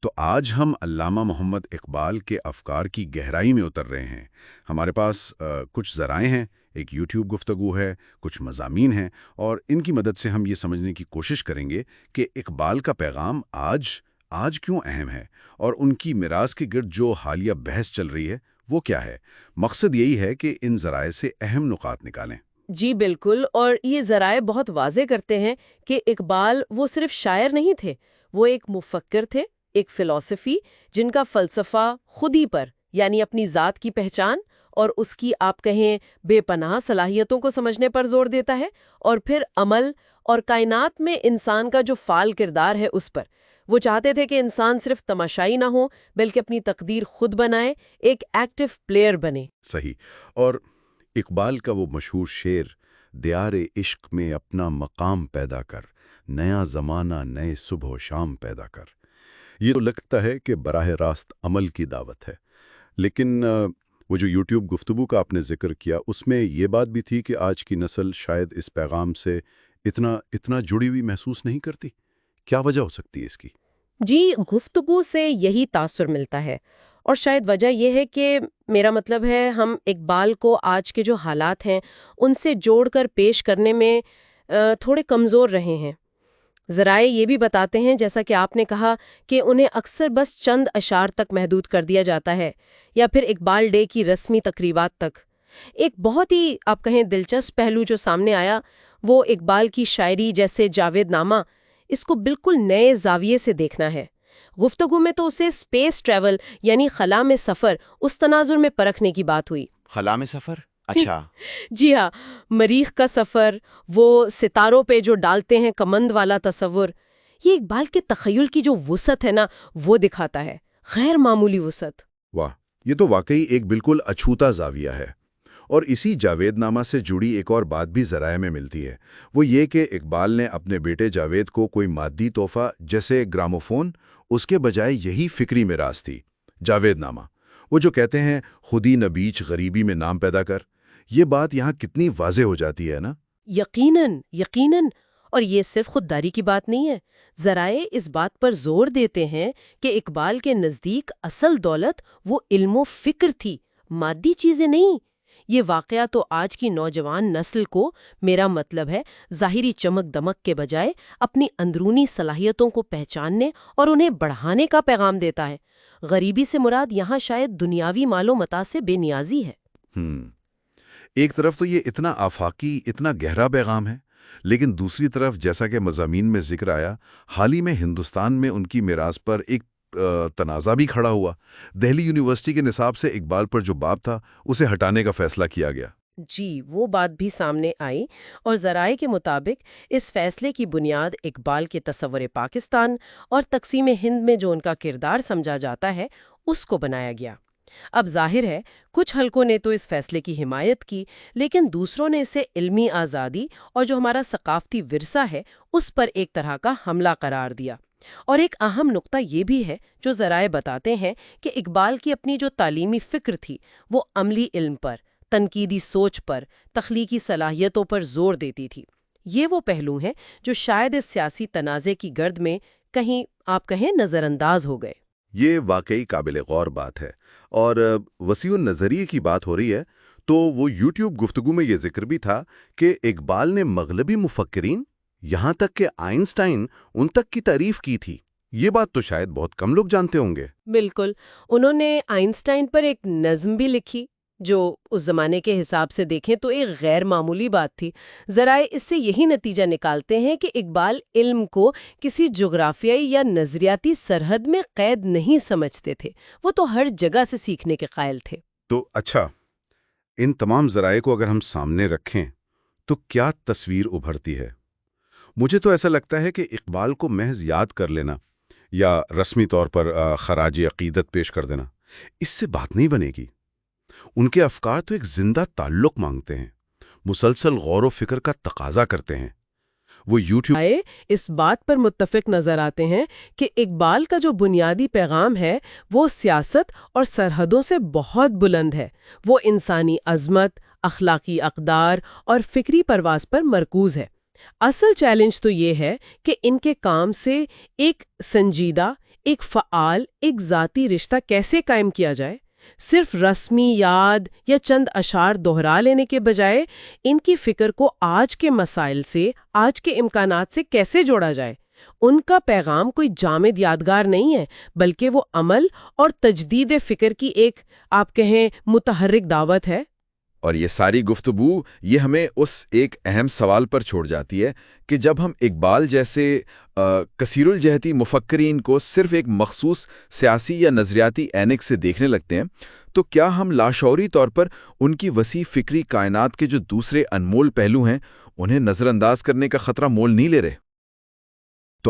تو آج ہم علامہ محمد اقبال کے افکار کی گہرائی میں اتر رہے ہیں۔ ہمارے پاس کچھ ذرائع ہیں، ایک یوٹیوب گفتگو ہے، کچھ مضامین ہیں، اور ان کی مدد سے ہم یہ سمجھنے کی کوشش کریں گے کہ اقبال کا پیغام آج کیوں اہم ہے، اور ان کی میراث کے گرد جو حالیہ بحث چل رہی ہے وہ کیا ہے۔ مقصد یہی ہے کہ ان ذرائع سے اہم نکات نکالیں۔ جی بالکل، اور یہ ذرائع بہت واضح کرتے ہیں کہ اقبال وہ صرف شاعر نہیں تھے، وہ ایک مفکر تھے، ایک فلسفی جن کا فلسفہ خودی پر یعنی اپنی ذات کی پہچان اور اس کی آپ کہیں بے پناہ صلاحیتوں کو سمجھنے پر زور دیتا ہے، اور پھر عمل اور کائنات میں انسان کا جو فعال کردار ہے اس پر۔ وہ چاہتے تھے کہ انسان صرف تماشائی نہ ہو بلکہ اپنی تقدیر خود بنائے، ایک ایکٹیو پلیئر بنے۔ صحیح۔ اور اقبال کا وہ مشہور شعر دیار عشق میں اپنا مقام پیدا کر، نیا زمانہ نئے صبح و شام پیدا کر، یہ تو لگتا ہے کہ براہ راست عمل کی دعوت ہے۔ لیکن وہ جو یوٹیوب گفتگو کا آپ نے ذکر کیا، اس میں یہ بات بھی تھی کہ آج کی نسل شاید اس پیغام سے اتنا جڑی ہوئی محسوس نہیں کرتی۔ کیا وجہ ہو سکتی ہے اس کی؟ جی، گفتگو سے یہی تاثر ملتا ہے، اور شاید وجہ یہ ہے کہ میرا مطلب ہے ہم اقبال کو آج کے جو حالات ہیں ان سے جوڑ کر پیش کرنے میں تھوڑے کمزور رہے ہیں۔ ذرائع یہ بھی بتاتے ہیں، جیسا کہ آپ نے کہا، کہ انہیں اکثر بس چند اشعار تک محدود کر دیا جاتا ہے، یا پھر اقبال ڈے کی رسمی تقریبات تک۔ ایک بہت ہی آپ کہیں دلچسپ پہلو جو سامنے آیا وہ اقبال کی شاعری جیسے جاوید نامہ، اس کو بالکل نئے زاویے سے دیکھنا ہے۔ گفتگو میں تو اسے اسپیس ٹریول یعنی خلا میں سفر اس تناظر میں پرکھنے کی بات ہوئی۔ خلا میں سفر؟ اچھا۔ جی ہاں، مریخ کا سفر، وہ ستاروں پہ جو ڈالتے ہیں کمند والا تصور، یہ اقبال کے تخیل کی جو وسعت ہے نا وہ دکھاتا ہے، غیر معمولی وسعت۔ واہ، یہ تو واقعی ایک بالکل اچھوتا زاویہ ہے۔ اور اسی جاوید نامہ سے جڑی ایک اور بات بھی ذرائع میں ملتی ہے، وہ یہ کہ اقبال نے اپنے بیٹے جاوید کو کوئی مادی تحفہ جیسے گراموفون، اس کے بجائے یہی فکری میراث تھی، جاوید نامہ۔ وہ جو کہتے ہیں خودی نہ بیچ غریبی میں نام پیدا کر، یہ بات یہاں کتنی واضح ہو جاتی ہے نا؟ یقیناً، یقیناً۔ اور یہ صرف خودداری کی بات نہیں ہے، ذرائع اس بات پر زور دیتے ہیں کہ اقبال کے نزدیک اصل دولت وہ علم و فکر تھی، مادی چیزیں نہیں۔ یہ واقعہ تو آج کی نوجوان نسل کو، میرا مطلب ہے، ظاہری چمک دمک کے بجائے اپنی اندرونی صلاحیتوں کو پہچاننے اور انہیں بڑھانے کا پیغام دیتا ہے۔ غریبی سے مراد یہاں شاید دنیاوی مال و متاع سے بے نیازی ہے۔ ایک طرف تو یہ اتنا آفاقی، اتنا گہرا پیغام ہے، لیکن دوسری طرف جیسا کہ مضامین میں ذکر آیا، حال ہی میں ہندوستان میں ان کی میراث پر ایک تنازع بھی کھڑا ہوا۔ دہلی یونیورسٹی کے نصاب سے اقبال پر جو باب تھا اسے ہٹانے کا فیصلہ کیا گیا۔ جی، وہ بات بھی سامنے آئی، اور ذرائع کے مطابق اس فیصلے کی بنیاد اقبال کے تصور پاکستان اور تقسیم ہند میں جو ان کا کردار سمجھا جاتا ہے اس کو بنایا گیا۔ اب ظاہر ہے کچھ حلقوں نے تو اس فیصلے کی حمایت کی، لیکن دوسروں نے اسے علمی آزادی اور جو ہمارا ثقافتی ورثہ ہے اس پر ایک طرح کا حملہ قرار دیا۔ اور ایک اہم نقطہ یہ بھی ہے جو ذرائع بتاتے ہیں کہ اقبال کی اپنی جو تعلیمی فکر تھی وہ عملی علم پر، تنقیدی سوچ پر، تخلیقی صلاحیتوں پر زور دیتی تھی۔ یہ وہ پہلو ہیں جو شاید اس سیاسی تنازع کی گرد میں کہیں آپ کہیں نظر انداز ہو گئے۔ یہ واقعی قابل غور بات ہے، اور وسیع النظریے کی بات ہو رہی ہے تو وہ یوٹیوب گفتگو میں یہ ذکر بھی تھا کہ اقبال نے مغربی مفکرین، یہاں تک کہ آئنسٹائن، ان تک کی تعریف کی تھی۔ یہ بات تو شاید بہت کم لوگ جانتے ہوں گے۔ بالکل، انہوں نے آئنسٹائن پر ایک نظم بھی لکھی جو اس زمانے کے حساب سے دیکھیں تو ایک غیر معمولی بات تھی۔ ذرائع اس سے یہی نتیجہ نکالتے ہیں کہ اقبال علم کو کسی جغرافیائی یا نظریاتی سرحد میں قید نہیں سمجھتے تھے، وہ تو ہر جگہ سے سیکھنے کے قائل تھے۔ تو اچھا، ان تمام ذرائع کو اگر ہم سامنے رکھیں تو کیا تصویر ابھرتی ہے؟ مجھے تو ایسا لگتا ہے کہ اقبال کو محض یاد کر لینا یا رسمی طور پر خراج عقیدت پیش کر دینا، اس سے بات نہیں بنے گی۔ ان کے افکار تو ایک زندہ تعلق مانگتے ہیں، مسلسل غور و فکر کا تقاضا کرتے ہیں۔ وہ یوٹیوب اس بات پر متفق نظر آتے ہیں کہ اقبال کا جو بنیادی پیغام ہے وہ سیاست اور سرحدوں سے بہت بلند ہے۔ وہ انسانی عظمت، اخلاقی اقدار اور فکری پرواز پر مرکوز ہے۔ اصل چیلنج تو یہ ہے کہ ان کے کام سے ایک سنجیدہ، ایک فعال، ایک ذاتی رشتہ کیسے قائم کیا جائے؟ صرف رسمی یاد یا چند اشعار دہرا لینے کے بجائے ان کی فکر کو آج کے مسائل سے، آج کے امکانات سے کیسے جوڑا جائے؟ ان کا پیغام کوئی جامد یادگار نہیں ہے، بلکہ وہ عمل اور تجدید فکر کی ایک، آپ کہیں، متحرک دعوت ہے۔ اور یہ ساری گفتگو یہ ہمیں اس ایک اہم سوال پر چھوڑ جاتی ہے کہ جب ہم اقبال جیسے کثیر الجہتی مفکرین کو صرف ایک مخصوص سیاسی یا نظریاتی اینک سے دیکھنے لگتے ہیں، تو کیا ہم لاشعوری طور پر ان کی وسیع فکری کائنات کے جو دوسرے انمول پہلو ہیں انہیں نظر انداز کرنے کا خطرہ مول نہیں لے رہے؟